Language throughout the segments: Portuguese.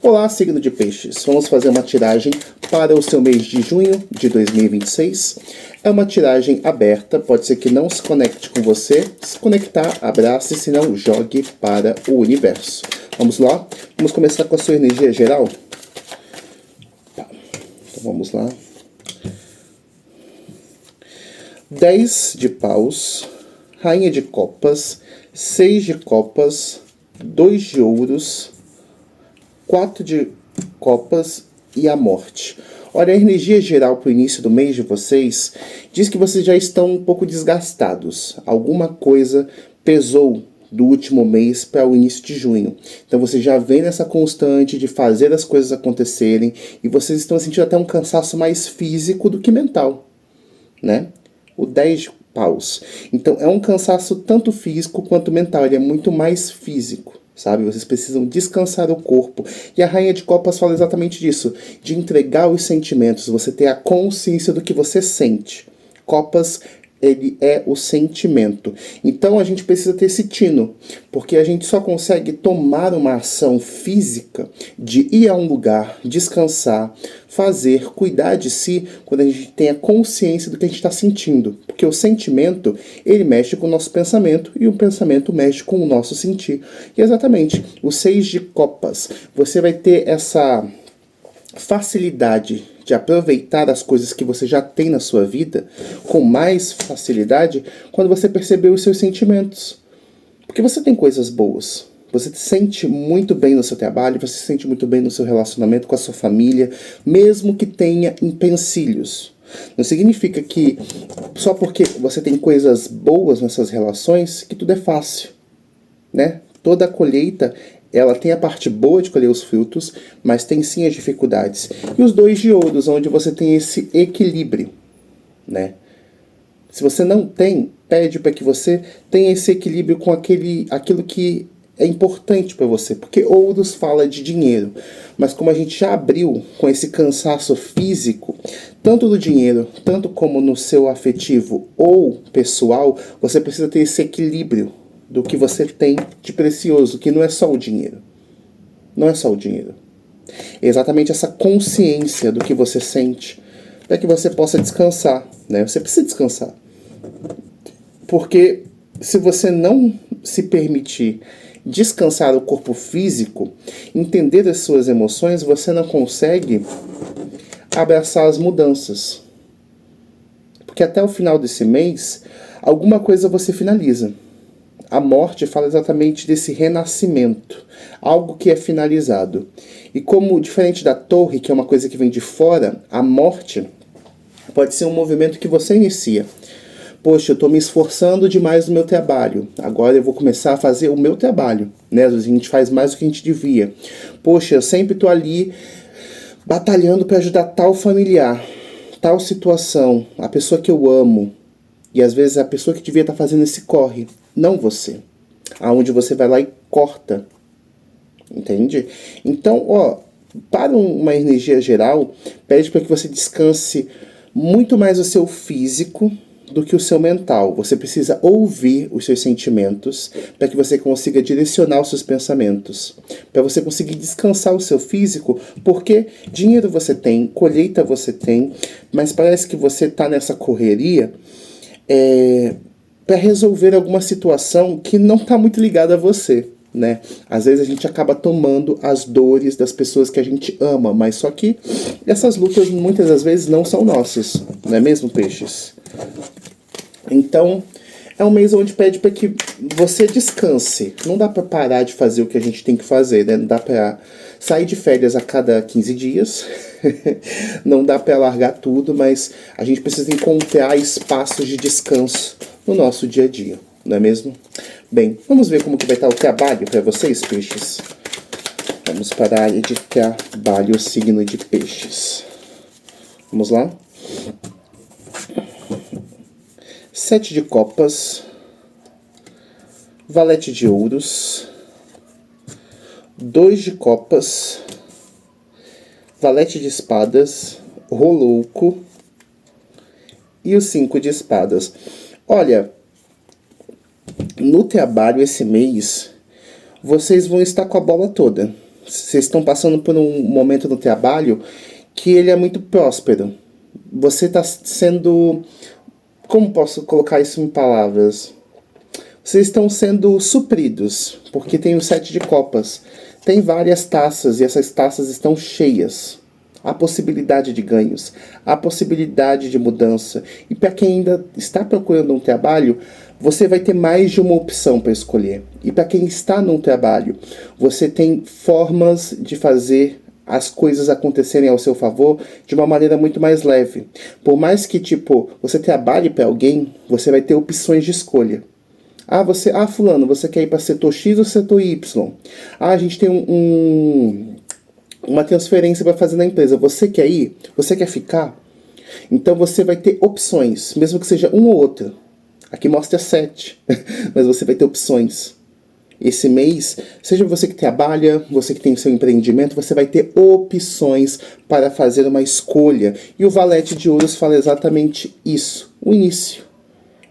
Olá, signo de peixes. Vamos fazer uma tiragem para o seu mês de junho de 2026. É uma tiragem aberta, pode ser que não se conecte com você. Se conectar, abrace, se não, jogue para o universo. Vamos lá? Vamos começar com a sua energia geral? Tá. Então vamos lá. 10 de paus, rainha de copas, 6 de copas, 2 de ouros, 4 de copas e a morte. Olha, a energia geral para o início do mês de vocês diz que vocês já estão um pouco desgastados. Alguma coisa pesou do último mês para o início de junho. Então você já vem nessa constante de fazer as coisas acontecerem e vocês estão sentindo até um cansaço mais físico do que mental, né? O 10 de paus. Então é um cansaço tanto físico quanto mental. Ele é muito mais físico, sabe? Vocês precisam descansar o corpo. E a rainha de copas fala exatamente disso. De entregar os sentimentos. Você ter a consciência do que você sente. Copas, ele é o sentimento. Então a gente precisa ter esse tino. Porque a gente só consegue tomar uma ação física de ir a um lugar, descansar, fazer, cuidar de si, quando a gente tem a consciência do que a gente está sentindo. Porque o sentimento, ele mexe com o nosso pensamento e o pensamento mexe com o nosso sentir. E exatamente, o 6 de copas, você vai ter essa facilidade de aproveitar as coisas que você já tem na sua vida com mais facilidade quando você perceber os seus sentimentos. Porque você tem coisas boas. Você se sente muito bem no seu trabalho, você se sente muito bem no seu relacionamento com a sua família, mesmo que tenha empecilhos. Não significa que só porque você tem coisas boas nessas relações que tudo é fácil, né? Toda colheita, ela tem a parte boa de colher os frutos, mas tem sim as dificuldades. E os 2 de ouros, onde você tem esse equilíbrio, né? Se você não tem, pede para que você tenha esse equilíbrio com aquilo que é importante para você. Porque ouros fala de dinheiro. Mas como a gente já abriu com esse cansaço físico, tanto do dinheiro, tanto como no seu afetivo ou pessoal, você precisa ter esse equilíbrio do que você tem de precioso, que não é só o dinheiro. Não é só o dinheiro. É exatamente essa consciência do que você sente, para que você possa descansar, né? Você precisa descansar. Porque se você não se permitir descansar o corpo físico, entender as suas emoções, você não consegue abraçar as mudanças. Porque até o final desse mês, alguma coisa você finaliza. A morte fala exatamente desse renascimento, algo que é finalizado. E como diferente da torre, que é uma coisa que vem de fora, a morte pode ser um movimento que você inicia. Poxa, eu estou me esforçando demais no meu trabalho, agora eu vou começar a fazer o meu trabalho, né? Às vezes a gente faz mais do que a gente devia. Poxa, eu sempre estou ali batalhando para ajudar tal familiar, tal situação, a pessoa que eu amo. E às vezes a pessoa que devia estar fazendo esse corre, não você. Aonde você vai lá e corta. Entende? Então, para uma energia geral, pede para que você descanse muito mais o seu físico do que o seu mental. Você precisa ouvir os seus sentimentos para que você consiga direcionar os seus pensamentos. Para você conseguir descansar o seu físico, porque dinheiro você tem, colheita você tem, mas parece que você está nessa correria para resolver alguma situação que não está muito ligada a você, né? Às vezes a gente acaba tomando as dores das pessoas que a gente ama, mas só que essas lutas muitas das vezes não são nossas, não é mesmo, peixes? Então, é um mês onde pede para que você descanse. Não dá para parar de fazer o que a gente tem que fazer, né? Não dá para sair de férias a cada 15 dias. Não dá para largar tudo, mas a gente precisa encontrar espaços de descanso no nosso dia a dia, não é mesmo? Bem, vamos ver como que vai estar o trabalho para vocês, peixes. Vamos para a área de trabalho, signo de peixes. Vamos lá? 7 de copas, valete de ouros, 2 de copas, valete de espadas, rolouco e o 5 de espadas. Olha, no trabalho esse mês, vocês vão estar com a bola toda. Vocês estão passando por um momento no trabalho que ele é muito próspero. Você está sendo... Como posso colocar isso em palavras? Vocês estão sendo supridos, porque tem o 7 de copas. Tem várias taças e essas taças estão cheias. Há possibilidade de ganhos, há possibilidade de mudança. E para quem ainda está procurando um trabalho, você vai ter mais de uma opção para escolher. E para quem está num trabalho, você tem formas de fazer as coisas acontecerem ao seu favor de uma maneira muito mais leve. Por mais que, você trabalhe para alguém, você vai ter opções de escolha. Fulano, você quer ir para setor X ou setor Y? A gente tem uma transferência para fazer na empresa. Você quer ir? Você quer ficar? Então você vai ter opções, mesmo que seja uma ou outra. Aqui mostra 7, mas você vai ter opções. Esse mês, seja você que trabalha, você que tem seu empreendimento, você vai ter opções para fazer uma escolha. E o Valete de Ouros fala exatamente isso, o início.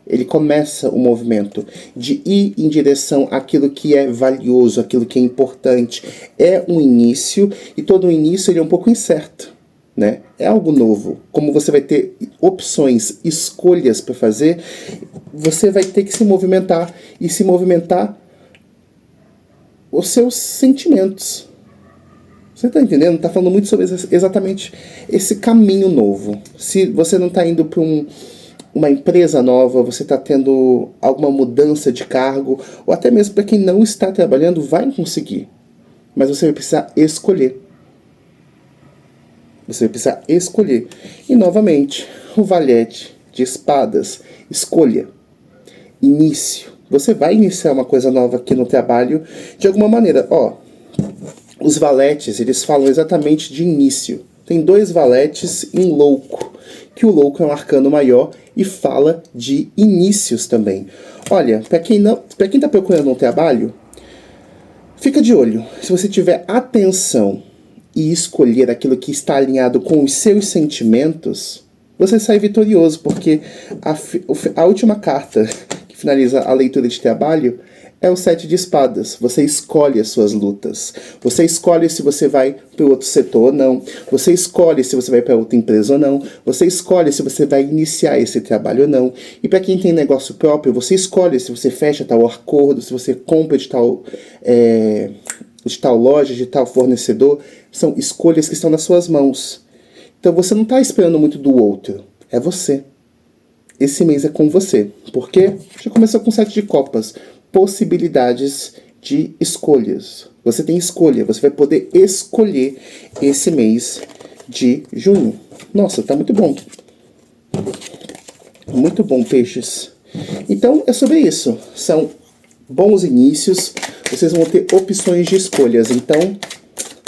Ele começa o movimento de ir em direção àquilo que é valioso, àquilo que é importante. É um início, e todo início ele é um pouco incerto, né? É algo novo. Como você vai ter opções, escolhas para fazer, você vai ter que se movimentar, e se movimentar os seus sentimentos. Você está entendendo? Está falando muito sobre exatamente esse caminho novo. Se você não está indo para uma empresa nova, você está tendo alguma mudança de cargo, ou até mesmo para quem não está trabalhando, vai conseguir. Mas você vai precisar escolher. Você vai precisar escolher. E novamente, o Valete de Espadas. Escolha. Início. Você vai iniciar uma coisa nova aqui no trabalho de alguma maneira. Os valetes, eles falam exatamente de início. Tem 2 valetes em louco, que o louco é um arcano maior e fala de inícios também. Olha, para quem está procurando um trabalho, fica de olho. Se você tiver atenção e escolher aquilo que está alinhado com os seus sentimentos, você sai vitorioso, porque a última carta que finaliza a leitura de trabalho é o 7 de espadas. Você escolhe as suas lutas. Você escolhe se você vai para o outro setor ou não. Você escolhe se você vai para outra empresa ou não. Você escolhe se você vai iniciar esse trabalho ou não. E para quem tem negócio próprio, você escolhe se você fecha tal acordo, se você compra de tal loja, de tal fornecedor. São escolhas que estão nas suas mãos. Então você não está esperando muito do outro. É você. Esse mês é com você. Por quê? Já começou com 7 de copas. Possibilidades de escolhas. Você tem escolha, você vai poder escolher esse mês de junho. Nossa, tá muito bom. Muito bom, peixes. Então, é sobre isso. São bons inícios, vocês vão ter opções de escolhas. Então,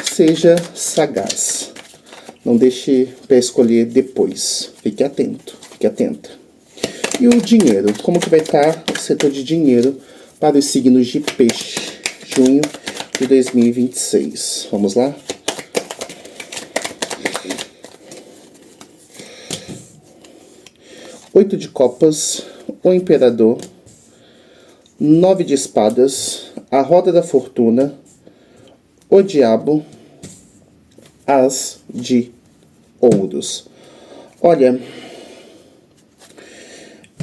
seja sagaz. Não deixe para escolher depois. Fique atento, fique atenta. E o dinheiro? Como que vai estar o setor de dinheiro para os signos de peixe, junho de 2026. Vamos lá? Oito de copas, o imperador, 9 de espadas, a roda da fortuna, o diabo, as de ouros. Olha,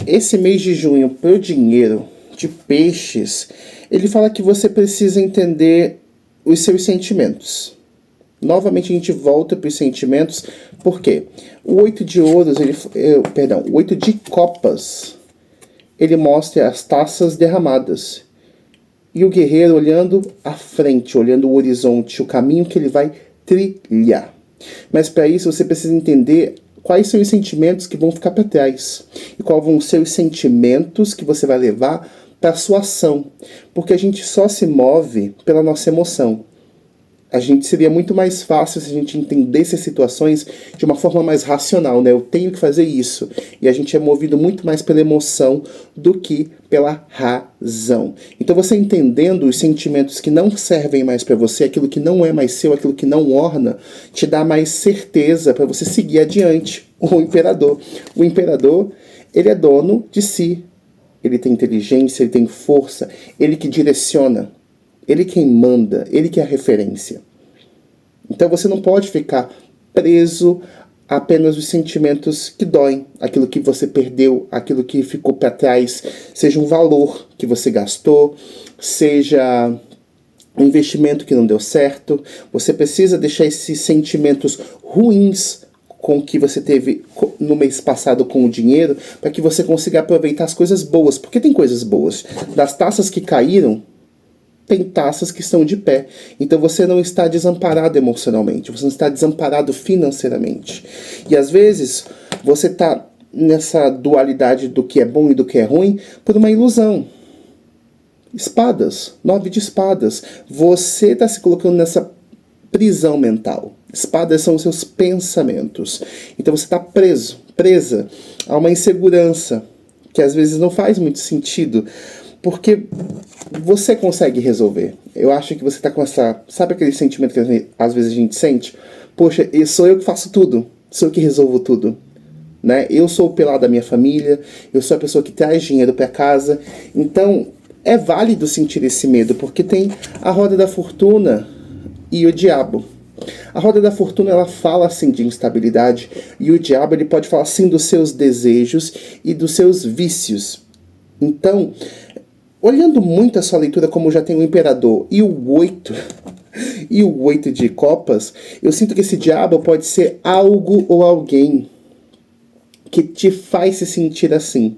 esse mês de junho para o dinheiro de peixes, ele fala que você precisa entender os seus sentimentos. Novamente a gente volta para os sentimentos, porque o 8 de ouros, o 8 de copas, ele mostra as taças derramadas. E o guerreiro olhando à frente, olhando o horizonte, o caminho que ele vai trilhar. Mas para isso você precisa entender quais são os sentimentos que vão ficar para trás. E quais vão ser os sentimentos que você vai levar para a sua ação. Porque a gente só se move pela nossa emoção. Seria muito mais fácil se a gente entendesse as situações de uma forma mais racional, né? Eu tenho que fazer isso. E a gente é movido muito mais pela emoção do que pela razão. Então você entendendo os sentimentos que não servem mais para você, aquilo que não é mais seu, aquilo que não orna, te dá mais certeza para você seguir adiante. O imperador. O imperador, ele é dono de si. Ele tem inteligência, ele tem força, ele que direciona. Ele quem manda, ele que é a referência. Então você não pode ficar preso a apenas os sentimentos que doem, aquilo que você perdeu, aquilo que ficou para trás, seja um valor que você gastou, seja um investimento que não deu certo. Você precisa deixar esses sentimentos ruins com que você teve no mês passado com o dinheiro, para que você consiga aproveitar as coisas boas, porque tem coisas boas. Das taças que caíram, tem taças que estão de pé. Então você não está desamparado emocionalmente, você não está desamparado financeiramente. E às vezes você está nessa dualidade do que é bom e do que é ruim por uma ilusão. Espadas, 9 de espadas. Você está se colocando nessa prisão mental. Espadas são os seus pensamentos. Então você está presa a uma insegurança que às vezes não faz muito sentido, porque você consegue resolver. Eu acho que você está com essa... Sabe aquele sentimento que às vezes a gente sente? Poxa, sou eu que faço tudo. Sou eu que resolvo tudo. Né? Eu sou o pilar da minha família. Eu sou a pessoa que traz dinheiro para casa. Então, é válido sentir esse medo, porque tem a roda da fortuna e o diabo. A roda da fortuna, ela fala assim de instabilidade, e o diabo, ele pode falar assim dos seus desejos e dos seus vícios. Então, olhando muito a sua leitura, como já tem o imperador e o 8 e o 8 de copas, eu sinto que esse diabo pode ser algo ou alguém que te faz se sentir assim,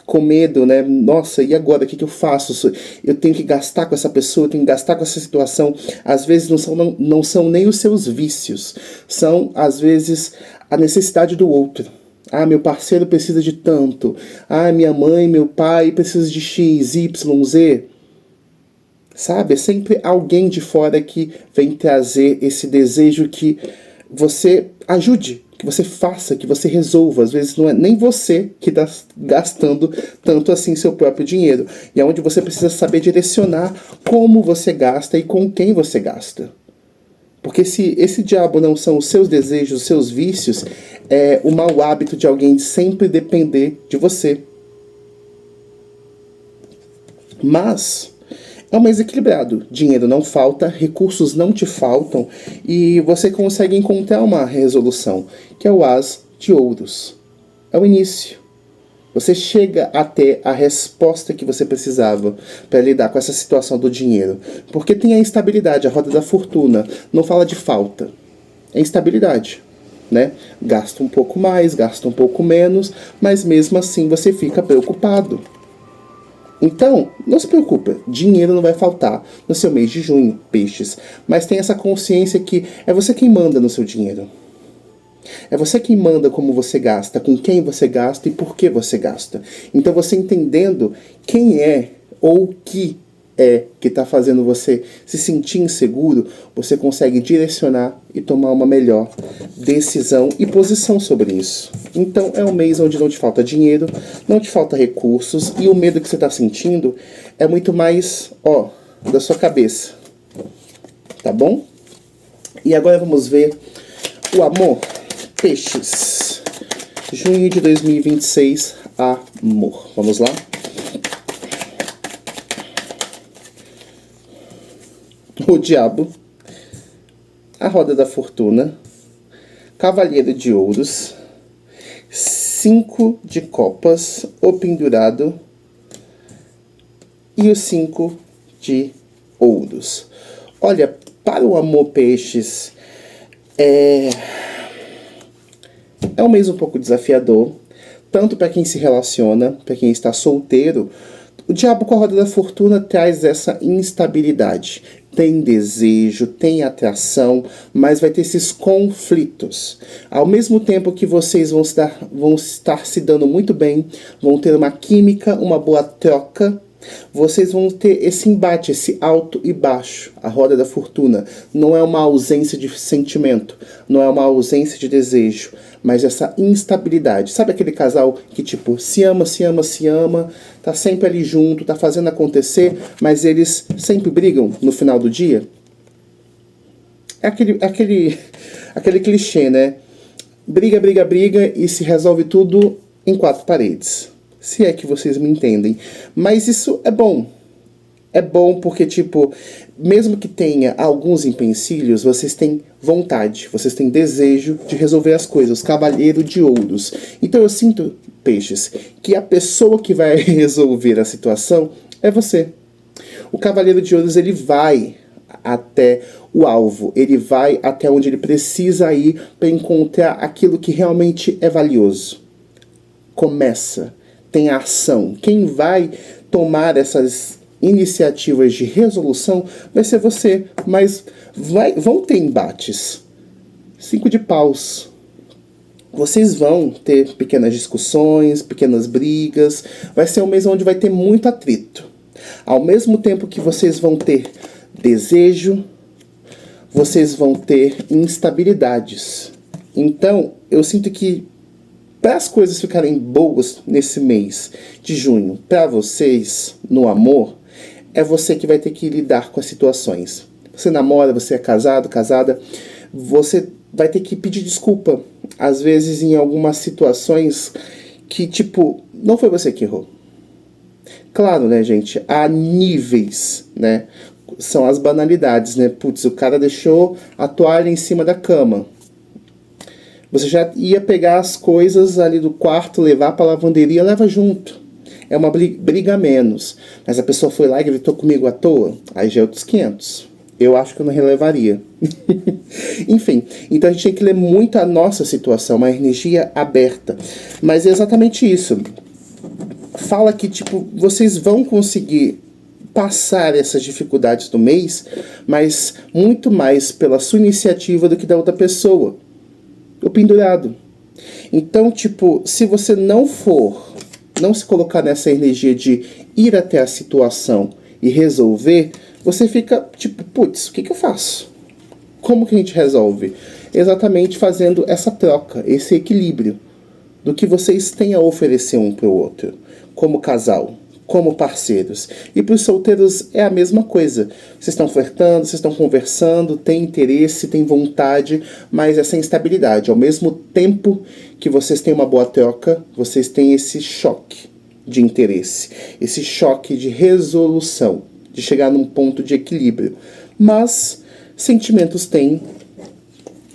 com medo, né? Nossa, e agora? O que eu faço? Eu tenho que gastar com essa pessoa, eu tenho que gastar com essa situação. Às vezes não são nem os seus vícios, são às vezes a necessidade do outro. Ah, meu parceiro precisa de tanto. Ah, minha mãe, meu pai precisa de X, Y, Z. Sabe? É sempre alguém de fora que vem trazer esse desejo que você ajude, que você faça, que você resolva. Às vezes não é nem você que está gastando tanto assim seu próprio dinheiro. E é onde você precisa saber direcionar como você gasta e com quem você gasta. Porque se esse diabo não são os seus desejos, os seus vícios, é o mau hábito de alguém sempre depender de você. Mas é um mês equilibrado. Dinheiro não falta, recursos não te faltam e você consegue encontrar uma resolução, que é o As de Ouros. É o início. Você chega até a resposta que você precisava para lidar com essa situação do dinheiro. Porque tem a instabilidade, a roda da fortuna. Não fala de falta. É instabilidade. Né? Gasta um pouco mais, gasta um pouco menos, mas mesmo assim você fica preocupado. Então, não se preocupe, dinheiro não vai faltar no seu mês de junho, peixes. Mas tenha essa consciência que é você quem manda no seu dinheiro. É você quem manda como você gasta, com quem você gasta e por que você gasta. Então você entendendo quem é ou o que é que está fazendo você se sentir inseguro, você consegue direcionar e tomar uma melhor decisão e posição sobre isso. Então é um mês onde não te falta dinheiro, não te falta recursos e o medo que você está sentindo é muito mais, da sua cabeça. Tá bom? E agora vamos ver o amor. Peixes. Junho de 2026, amor. Vamos lá? O diabo, a roda da fortuna, cavaleiro de ouros, 5 de copas, o pendurado e o 5 de ouros. Olha, para o amor, peixes, é um mês um pouco desafiador, tanto para quem se relaciona, para quem está solteiro. O diabo com a roda da fortuna traz essa instabilidade. Tem desejo, tem atração, mas vai ter esses conflitos. Ao mesmo tempo que vocês vão estar se dando muito bem, vão ter uma química, uma boa troca, vocês vão ter esse embate, esse alto e baixo. A roda da fortuna não é uma ausência de sentimento, não é uma ausência de desejo, mas essa instabilidade. Sabe aquele casal que tipo se ama, tá sempre ali junto, tá fazendo acontecer, mas eles sempre brigam no final do dia? É aquele clichê, né? Briga e se resolve tudo em 4 paredes. Se é que vocês me entendem. Mas isso é bom. É bom porque, tipo, mesmo que tenha alguns empecilhos, vocês têm vontade, vocês têm desejo de resolver as coisas. Cavaleiro de Ouros. Então eu sinto, peixes, que a pessoa que vai resolver a situação é você. O Cavaleiro de Ouros, ele vai até o alvo, ele vai até onde ele precisa ir para encontrar aquilo que realmente é valioso. Começa, tem a ação. Quem vai tomar essas iniciativas de resolução vai ser você, mas vão ter embates. 5 de paus. Vocês vão ter pequenas discussões, pequenas brigas. Vai ser um mês onde vai ter muito atrito. Ao mesmo tempo que vocês vão ter desejo, vocês vão ter instabilidades. Então, eu sinto que para as coisas ficarem boas nesse mês de junho, para vocês, no amor, é você que vai ter que lidar com as situações. Você namora, você é casado, casada, você vai ter que pedir desculpa. Às vezes em algumas situações que, tipo, não foi você que errou. Claro, né, gente? Há níveis, né? São as banalidades, né? Putz, o cara deixou a toalha em cima da cama. Você já ia pegar as coisas ali do quarto, levar para a lavanderia, leva junto. É uma briga a menos. Mas a pessoa foi lá e gritou comigo à toa, aí já é outros 500. Eu acho que eu não relevaria. Enfim, então a gente tem que ler muito a nossa situação, uma energia aberta. Mas é exatamente isso. Fala que, tipo, vocês vão conseguir passar essas dificuldades do mês, mas muito mais pela sua iniciativa do que da outra pessoa. O pendurado. Então, tipo, se você não se colocar nessa energia de ir até a situação e resolver, você fica tipo, putz, o que eu faço? Como que a gente resolve? Exatamente fazendo essa troca, esse equilíbrio do que vocês têm a oferecer um para o outro, como casal, como parceiros. E para os solteiros é a mesma coisa. Vocês estão flertando, vocês estão conversando, têm interesse, têm vontade, mas essa instabilidade. Ao mesmo tempo que vocês têm uma boa troca, vocês têm esse choque de interesse, esse choque de resolução, de chegar num ponto de equilíbrio. Mas sentimentos têm.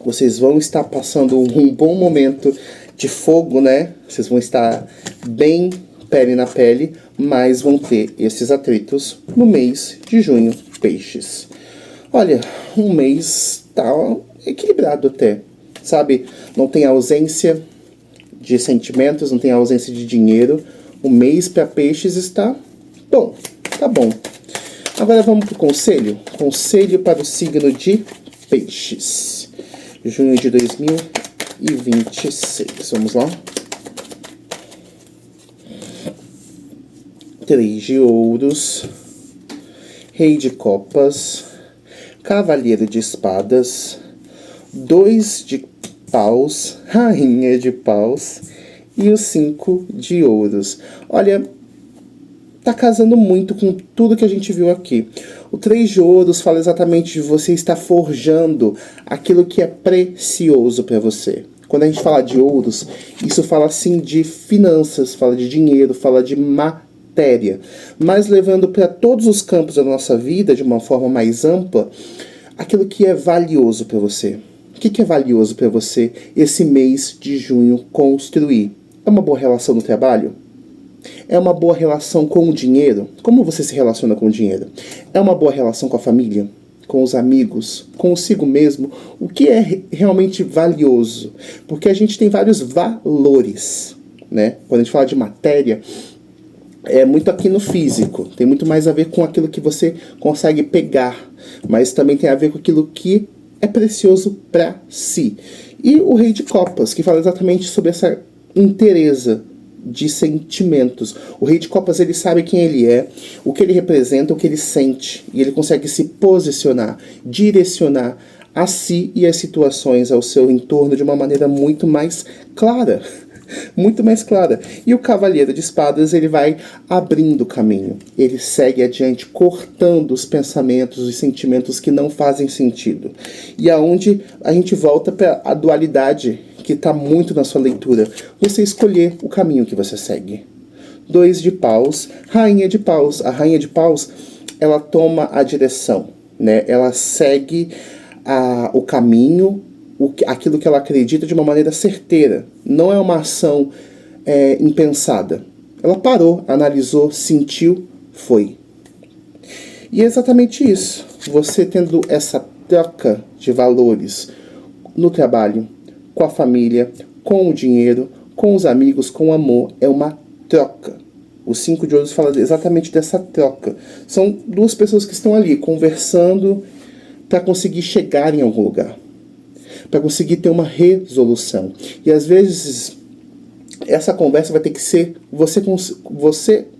Vocês vão estar passando um bom momento de fogo, né? Vocês vão estar bem pele na pele, mas vão ter esses atritos no mês de junho, peixes. Olha, um mês tá equilibrado até, sabe? Não tem ausência de sentimentos, não tem ausência de dinheiro. O mês para peixes está bom, tá bom. Agora vamos pro conselho. Conselho para o signo de peixes. Junho de 2026. Vamos lá. 3 de ouros, rei de copas, cavaleiro de espadas, 2 de paus, rainha de paus e o 5 de ouros. Olha, tá casando muito com tudo que a gente viu aqui. O 3 de ouros fala exatamente de você estar forjando aquilo que é precioso para você. Quando a gente fala de ouros, isso fala assim de finanças, fala de dinheiro, fala de matéria, mas levando para todos os campos da nossa vida de uma forma mais ampla, aquilo que é valioso para você. O que é valioso para você esse mês de junho construir? É uma boa relação no trabalho? É uma boa relação com o dinheiro? Como você se relaciona com o dinheiro? É uma boa relação com a família? Com os amigos? Consigo mesmo? O que é realmente valioso? Porque a gente tem vários valores, né? Quando a gente fala de matéria, é muito aqui no físico, tem muito mais a ver com aquilo que você consegue pegar, mas também tem a ver com aquilo que é precioso para si. E o rei de copas, que fala exatamente sobre essa inteireza de sentimentos. O rei de copas, ele sabe quem ele é, o que ele representa, o que ele sente, e ele consegue se posicionar, direcionar a si e as situações ao seu entorno de uma maneira muito mais clara. Muito mais clara. E o cavaleiro de espadas, ele vai abrindo o caminho. Ele segue adiante, cortando os pensamentos, os sentimentos que não fazem sentido. E aonde a gente volta para a dualidade que está muito na sua leitura. Você escolher o caminho que você segue. 2 de paus, rainha de paus. A rainha de paus, ela toma a direção, né? Ela segue o caminho, aquilo que ela acredita de uma maneira certeira. Não é uma ação impensada. Ela parou, analisou, sentiu, foi. E é exatamente isso. Você tendo essa troca de valores no trabalho, com a família, com o dinheiro, com os amigos, com o amor, é uma troca. O 5 de ouros fala exatamente dessa troca. São duas pessoas que estão ali conversando para conseguir chegar em algum lugar, para conseguir ter uma resolução. E às vezes essa conversa vai ter que ser você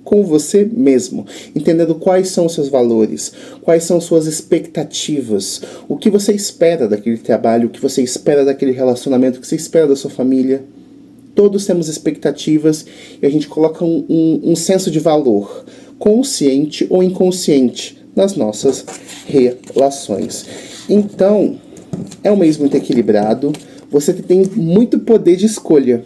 com você mesmo, entendendo quais são os seus valores, quais são suas expectativas, o que você espera daquele trabalho, o que você espera daquele relacionamento, o que você espera da sua família. Todos temos expectativas e a gente coloca um senso de valor, consciente ou inconsciente, nas nossas relações. Então, é um mês muito equilibrado, você tem muito poder de escolha.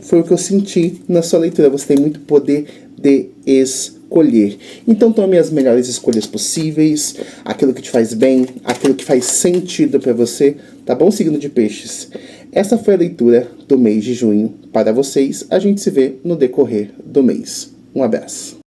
Foi o que eu senti na sua leitura. Você tem muito poder de escolher. Então tome as melhores escolhas possíveis, aquilo que te faz bem, aquilo que faz sentido para você, tá bom, signo de peixes? Essa foi a leitura do mês de junho para vocês. A gente se vê no decorrer do mês. Um abraço.